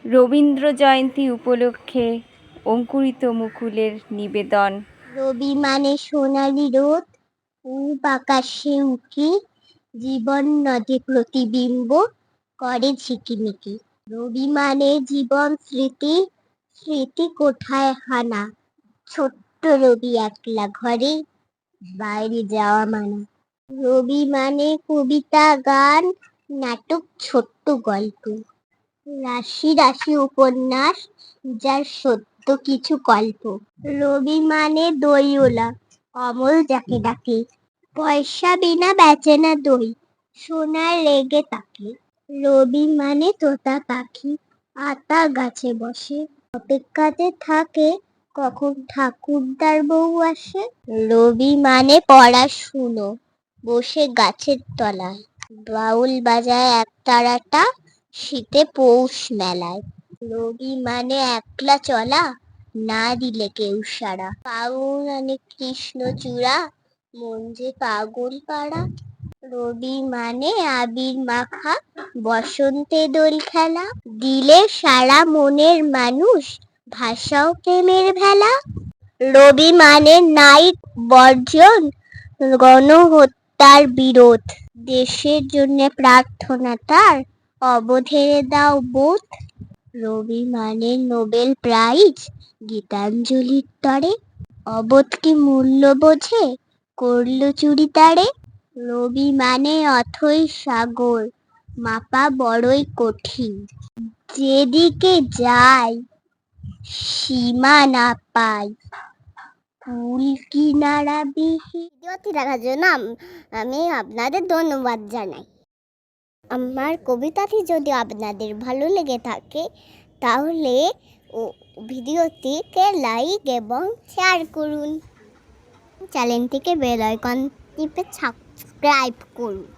রবীন্দ্র জয়ন্তী উপলক্ষে অঙ্কুরিত মুকুলের নিবেদন। রবি মানে সোনালি রোদ, পূব আকাশে উকি, জীবন নদে প্রতিবিম্ব করে ঝিকিমিকি। রবি মানে জীবন স্মৃতি, স্মৃতি কোঠায় হানা, ছোট্ট রবি একলা ঘরে, বাইরে যাওয়া মানা। রবি মানে কবিতা, গান, নাটক, ছোট্ট গল্প, রাশি রাশি উপন্যাস, যার সত্য কিছু গল্প। রবি মানে দইওলা, অমল যাকে ডাকে, পয়সা বিনা বেচে না দই, সোনার লেগে তাকে। রবি মানে তোতা পাখি, আতা গাছে বসে, অপেক্ষাতে থাকে কখন ঠাকুরদার বউ আসে। রবি মানে পড়াশুনো, বসে গাছের তলায়, বাউল বাজায় একতারাটা, শীতে পৌষ মেলায়। রবি মানে একলা চলা, না দিলে কেউ সাড়া, ফাগুন মানে কৃষ্ণচূড়া, মন যে পাগল পাড়া। রবি মানে আবির মাখা, বসন্তে দোল খেলা, দিলে সারা মনের মানুষ, ভাষাও প্রেমের ভেলা। রবি মানে নাইট বর্জন, গণহত্যার বিরোধ, দেশের জন্য প্রার্থনা তার, অবধেরে দাও বোধ। রবি মানে নোবেল প্রাইজ, গীতাঞ্জলির তরে, অবোধ কি মূল্য বোঝে, করল চুরি তারে। রবি মানে অথই সাগর, মাপা বড়ই কঠিন, যেদিকে যাই সীমা না পাই, কুল কিনারা বিহীন। ভিডিওটি দেখার জন্য আমি আপনাদের ধন্যবাদ জানাই। আমার কবিতাটি যদি আপনাদের ভালো লেগে থাকে তাহলে ভিডিওটিকে লাইক এবং শেয়ার করুন, চ্যানেলটিকে বেল আইকন টিপে সাবস্ক্রাইব করুন।